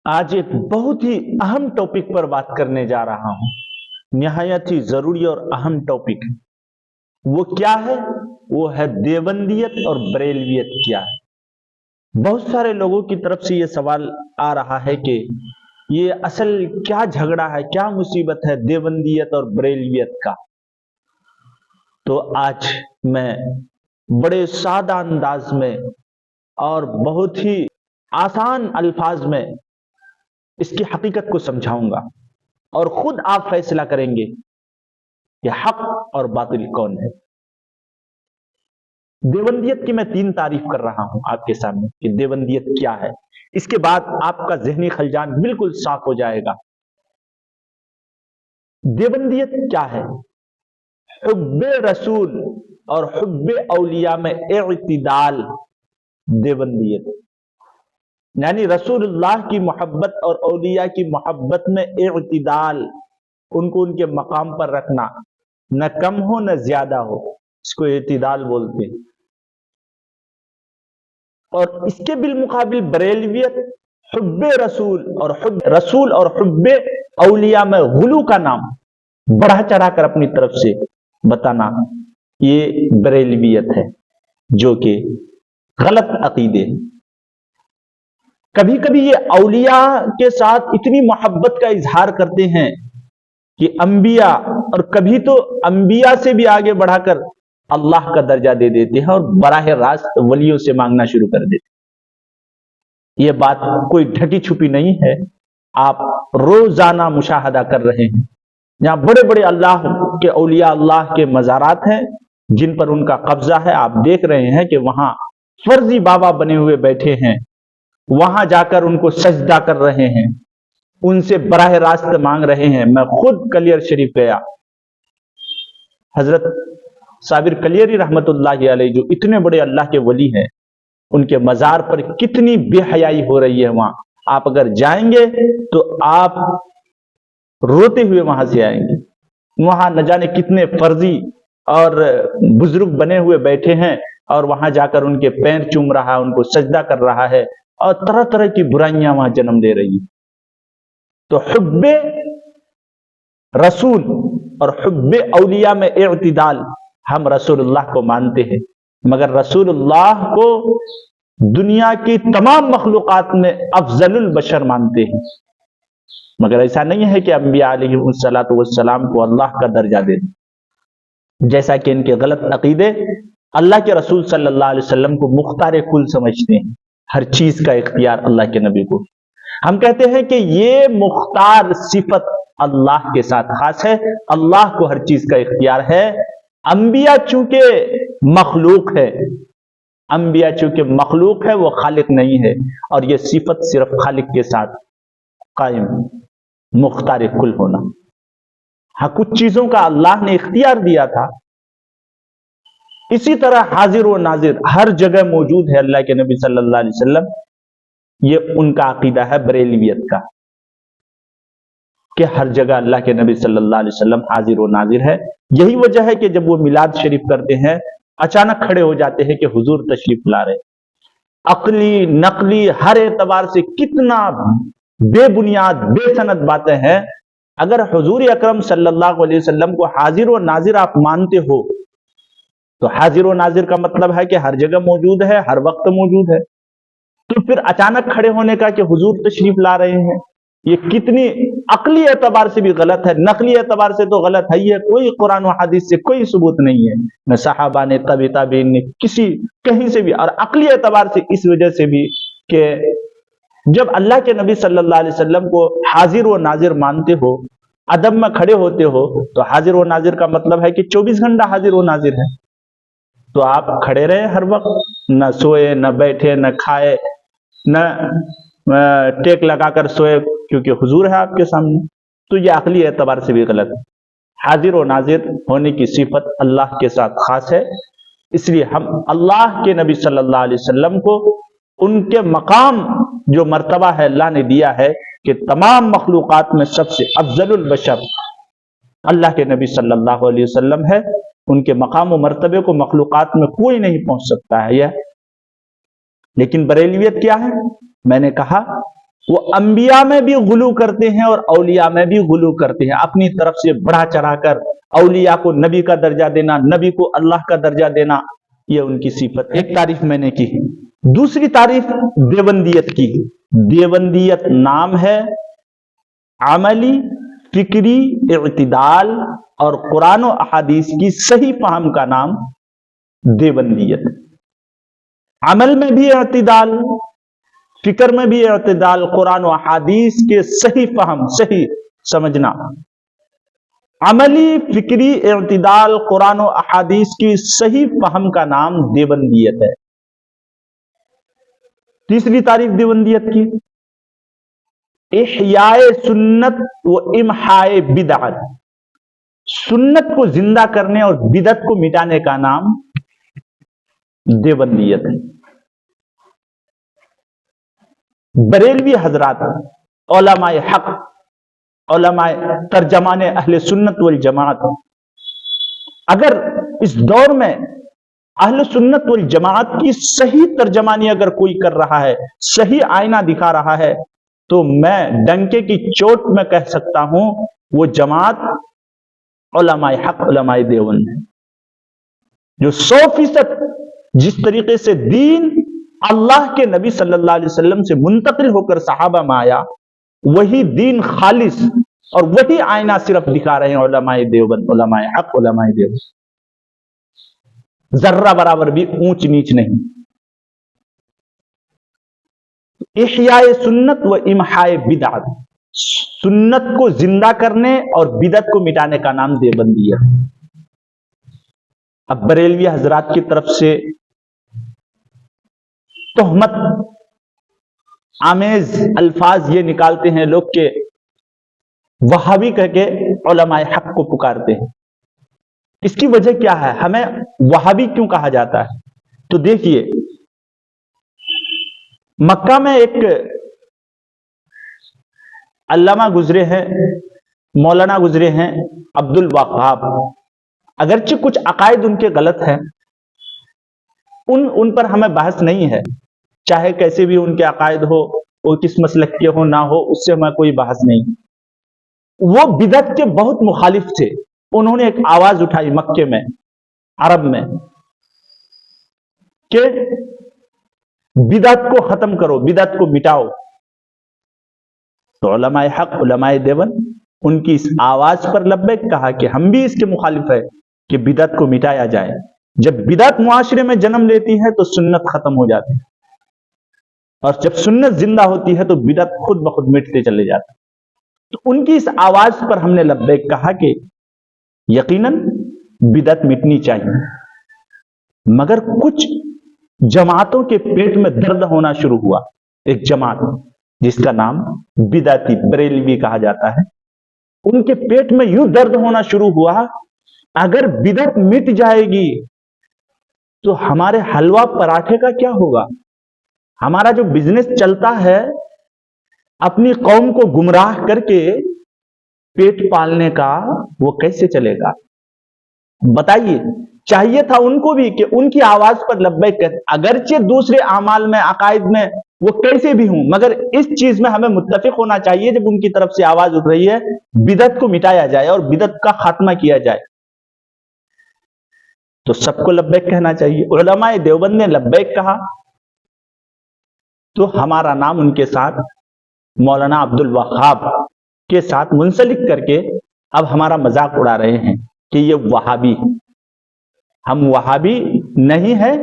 आज एक बहुत ही अहम टॉपिक पर बात करने जा रहा हूं, निहायत ही जरूरी और अहम टॉपिक। वो क्या है? वो है देवबंदियत और बरेलवियत क्या है। बहुत सारे लोगों की तरफ से ये सवाल आ रहा है कि ये असल क्या झगड़ा है, क्या मुसीबत है देवबंदियत और बरेलवियत का। तो आज मैं बड़े सादा अंदाज में और बहुत ही आसान अल्फाज में इसकी हकीकत को समझाऊंगा और खुद आप फैसला करेंगे कि हक और बातिल कौन है। देवबंदियत की मैं 3 तारीफ कर रहा हूं आपके सामने कि देवबंदियत क्या है। इसके बाद आपका ज़हनी खलजान बिल्कुल साफ हो जाएगा। देवबंदियत क्या है? हुब्बे रसूल और हुब्बे औलिया में इत्तिदाल देवबंदियत, यानी रसूलुल्लाह की मोहब्बत और औलिया की मोहब्बत में इत्तिदाल, उनको उनके मकाम पर रखना, न कम हो न ज्यादा हो, इसको इत्तिदाल बोलते हैं। और इसके बिलमुकाबिल बरेलवियत हुब्बे रसूल और हुब्बे औलिया में गुलू का नाम बढ़ा चढ़ा कर अपनी तरफ से बताना, ये बरेलवियत है, जो कि गलत अकीदे। कभी कभी ये औलिया के साथ इतनी मोहब्बत का इजहार करते हैं कि अंबिया, और कभी तो अंबिया से भी आगे बढ़ाकर अल्लाह का दर्जा दे देते हैं और बराह रास्त वलियों से मांगना शुरू कर देते हैं। यह बात कोई ढकी छुपी नहीं है, आप रोजाना मुशाहदा कर रहे हैं। जहां बड़े बड़े अल्लाह के औलिया, अल्लाह के मज़ारात हैं जिन पर उनका कब्जा है, आप देख रहे हैं कि वहां फर्जी बाबा बने हुए बैठे हैं, वहां जाकर उनको सजदा कर रहे हैं, उनसे बराह रास्त मांग रहे हैं। मैं खुद कलियर शरीफ गया, हजरत साबिर कलियरी रहमतुल्लाह अलैह, जो इतने बड़े अल्लाह के वली हैं, उनके मजार पर कितनी बेहयाई हो रही है वहां। आप अगर जाएंगे तो आप रोते हुए वहां से आएंगे। वहां न जाने कितने फर्जी और बुजुर्ग बने हुए बैठे हैं, और वहां जाकर उनके पैर चूम रहा है, उनको सजदा कर रहा है, और तरह तरह की बुराइयां वहां जन्म दे रही है। तो हुब्बे रसूल और हुब्बे औलिया में इत्तिदाल, हम रसूलुल्लाह को मानते हैं, मगर रसूलुल्लाह को दुनिया की तमाम मखलूकात में अफजलुल बशर मानते हैं। मगर ऐसा नहीं है कि अंबिया अलैहिस्सलातु वस्सलाम को अल्लाह का दर्जा दे दें, जैसा कि इनके गलत अकीदे अल्लाह के रसूल सल्लल्लाहु अलैहि वसल्लम को मुख्तार कुल समझते हैं। हर चीज का इख्तियार अल्लाह के नबी को। हम कहते हैं कि ये मुख्तार सिफत अल्लाह के साथ खास है, अल्लाह को हर चीज का इख्तियार है। अंबिया चूंकि मखलूक है, अंबिया चूंकि मखलूक है, वो खालिक नहीं है, और ये सिफत सिर्फ खालिक के साथ कायम, मुख्तार कुल होना। हाँ, कुछ चीजों का अल्लाह ने इख्तियार दिया था, इसी तरह हाजिर व नाजिर हर जगह मौजूद है अल्लाह के नबी सल्लल्लाहु अलैहि वसल्लम। ये उनका अकीदा है बरेलवियत का, कि हर जगह अल्लाह के नबी सल्लल्लाहु अलैहि वसल्लम हाजिर व नाजिर है। यही वजह है कि जब वो मिलाद शरीफ करते हैं, अचानक खड़े हो जाते हैं कि हुजूर तशरीफ ला रहे। अकली नकली हर एतबार से कितना बेबुनियाद बेसनद बातें हैं। अगर हुजूर अकरम सल्लल्लाहु अलैहि वसल्लम को हाजिर व नाजिर आप मानते हो, तो हाजिर व नाजिर का मतलब है कि हर जगह मौजूद है, हर वक्त मौजूद है। तो फिर अचानक खड़े होने का कि हुजूर तशरीफ ला रहे हैं, ये कितनी अकली एतबार से भी गलत है, नकली एतबार से तो गलत है ही है। कोई कुरान व हदीस से कोई सबूत नहीं है, न सहाबा ने, तबी ताबीन ने, किसी कहीं से भी। और अकली एतबार से इस वजह से भी कि जब अल्लाह के नबी सल्लल्लाहु अलैहि वसल्लम को हाजिर व नाजिर मानते हो, अदब में खड़े होते हो, तो हाजिर व नाजिर का मतलब है कि 24 घंटा हाजिर व नाजिर है। तो आप खड़े रहे हर वक्त, न सोए न बैठे न खाए न टेक लगाकर सोए, क्योंकि हुजूर है आपके सामने। तो यह अकली एतबार से भी गलत है। हाजिर व नाजिर होने की सिफत अल्लाह के साथ खास है, इसलिए हम अल्लाह के नबी सल्लल्लाहु अलैहि वसल्लम को उनके मकाम जो मर्तबा है अल्लाह ने दिया है कि तमाम मखलूकात में सबसे अफजलुल बशर अल्लाह के नबी सल्लल्लाहु अलैहि वसल्लम है। उनके मकाम व मर्तबे को मखलूकात में कोई नहीं पहुंच सकता है यह। लेकिन बरेलवियत क्या है? मैंने कहा وہ انبیاء میں بھی غلو کرتے ہیں اور اولیاء میں بھی غلو کرتے ہیں، اپنی طرف سے بڑھا چڑھا کر اولیاء کو نبی کا درجہ دینا، نبی کو اللہ کا درجہ دینا، یہ ان کی صفت ہے۔ ایک تعریف میں نے کی۔ دوسری تعریف دیوبندیت کی۔ دیوبندیت نام ہے عملی، فکری اعتدال اور قرآن و احادیث کی صحیح فہم کا نام دیوبندیت۔ عمل میں بھی اعتدال، فکر میں بھی اعتدال، قرآن و احادیث کے صحیح فہم، صحیح سمجھنا۔ عملی فکری اعتدال قرآن و احادیث کی صحیح فہم کا نام دیوبندیت ہے۔ تیسری تعریف دیوبندیت کی، احیاء سنت و امحاء بدعت، سنت کو زندہ کرنے اور بدعت کو مٹانے کا نام دیوبندیت ہے۔ بریلوی حضرات، علماء حق، علماء ترجمان اہل سنت والجماعت، اگر اس دور میں اہل سنت والجماعت کی صحیح ترجمانی اگر کوئی کر رہا ہے، صحیح آئینہ دکھا رہا ہے، تو میں ڈنکے کی چوٹ میں کہہ سکتا ہوں وہ جماعت علماء حق، علماء دیوبند ہے، جو 100% جس طریقے سے دین اللہ کے نبی صلی اللہ علیہ وسلم سے منتقل ہو کر صحابہ میں آیا، وہی دین خالص اور وہی آئینہ صرف دکھا رہے ہیں علماء دیوبند، علماء حق، علماء دیوبند، ذرہ برابر بھی اونچ نیچ نہیں۔ احیاء سنت و امحاء بدعت، سنت کو زندہ کرنے اور بدعت کو مٹانے کا نام دیوبندیت ہے۔ اب بریلوی حضرات کی طرف سے تہمت آمیز الفاظ یہ نکالتے ہیں لوگ کہ وہابی کہہ کے علماء حق کو پکارتے ہیں۔ اس کی وجہ کیا ہے؟ ہمیں وہابی کیوں کہا جاتا ہے؟ تو دیکھیے، مکہ میں ایک علامہ گزرے ہیں، مولانا گزرے ہیں، عبد الوہاب، اگرچہ کچھ عقائد ان کے غلط ہیں، ان پر ہمیں بحث نہیں ہے، چاہے کیسے بھی ان کے عقائد ہو، وہ کس مسلک کے ہو نہ ہو، اس سے ہمیں کوئی بحث نہیں۔ وہ بدعت کے بہت مخالف تھے، انہوں نے ایک آواز اٹھائی مکے میں، عرب میں، کہ بدعت کو ختم کرو، بدعت کو مٹاؤ۔ تو علماء حق، علماء دیوبند ان کی اس آواز پر لبیک کہا کہ ہم بھی اس کے مخالف ہے کہ بدعت کو مٹایا جائے۔ جب بدعت معاشرے میں جنم لیتی ہے تو سنت ختم ہو جاتی ہے، اور جب سنت زندہ ہوتی ہے تو بدعت خود بخود مٹتے چلے جاتے ہیں۔ تو ان کی اس آواز پر ہم نے لبیک کہا کہ یقیناً بدعت مٹنی چاہیے، مگر کچھ جماعتوں کے پیٹ میں درد ہونا شروع ہوا۔ ایک جماعت جس کا نام بدعتی بریلوی کہا جاتا ہے، ان کے پیٹ میں یوں درد ہونا شروع ہوا، اگر بدعت مٹ جائے گی تو ہمارے حلوہ پراٹھے کا کیا ہوگا؟ ہمارا جو بزنس چلتا ہے اپنی قوم کو گمراہ کر کے پیٹ پالنے کا، وہ کیسے چلے گا؟ بتائیے، چاہیے تھا ان کو بھی کہ ان کی آواز پر لبیک کہتے، اگرچہ دوسرے اعمال میں، عقائد میں وہ کیسے بھی ہوں، مگر اس چیز میں ہمیں متفق ہونا چاہیے جب ان کی طرف سے آواز اٹھ رہی ہے بدعت کو مٹایا جائے اور بدعت کا خاتمہ کیا جائے، تو سب کو لبیک کہنا چاہیے۔ علماء دیوبند نے لبیک کہا تو ہمارا نام ان کے ساتھ مولانا عبد الوہاب کے ساتھ منسلک کر کے اب ہمارا مذاق اڑا رہے ہیں کہ یہ وہابی۔ ہم وہابی نہیں ہیں،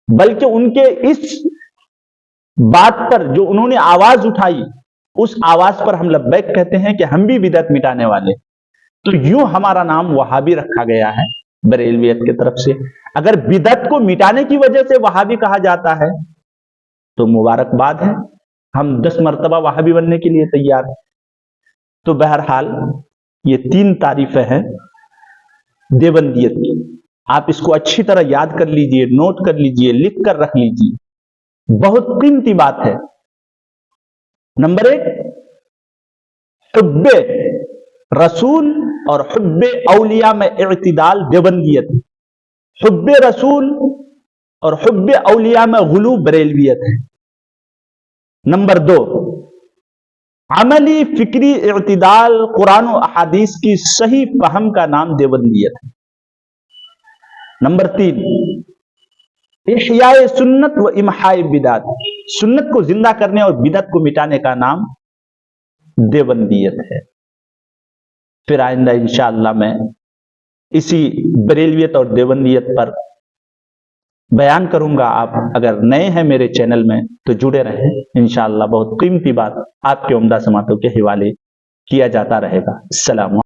بلکہ ان کے اس بات پر جو انہوں نے آواز اٹھائی، اس آواز پر ہم لبیک کہتے ہیں کہ ہم بھی بدعت مٹانے والے۔ تو یوں ہمارا نام وہابی رکھا گیا ہے بریلویت کی طرف سے۔ اگر بدعت کو مٹانے کی وجہ سے وہابی کہا جاتا ہے تو مبارکباد ہے، ہم 10 مرتبہ وہابی بننے کے لیے تیار ہیں۔ تو بہرحال یہ 3 تعریفیں ہیں دیوبندیت کی، آپ اس کو اچھی طرح یاد کر لیجئے، نوٹ کر لیجئے، لکھ کر رکھ لیجئے، بہت قیمتی بات ہے۔ نمبر 1، حب رسول اور حب اولیاء میں اعتدال دیوبندیت، حب رسول اور حب اولیاء میں غلو بریلویت ہے۔ نمبر 2، عملی فکری اعتدال قرآن و احادیث کی صحیح فہم کا نام دیوبندیت ہے۔ نمبر 3، احیاء سنت و امحاء بدعت، سنت کو زندہ کرنے اور بدعت کو مٹانے کا نام دیوبندیت ہے۔ پھر آئندہ انشاءاللہ میں اسی بریلویت اور دیوبندیت پر بیان کروں گا۔ آپ اگر نئے ہیں میرے چینل میں تو جڑے رہیں، انشاءاللہ بہت قیمتی بات آپ کے عمدہ سماعتوں کے حوالے کیا جاتا رہے گا۔ السلام علیکم۔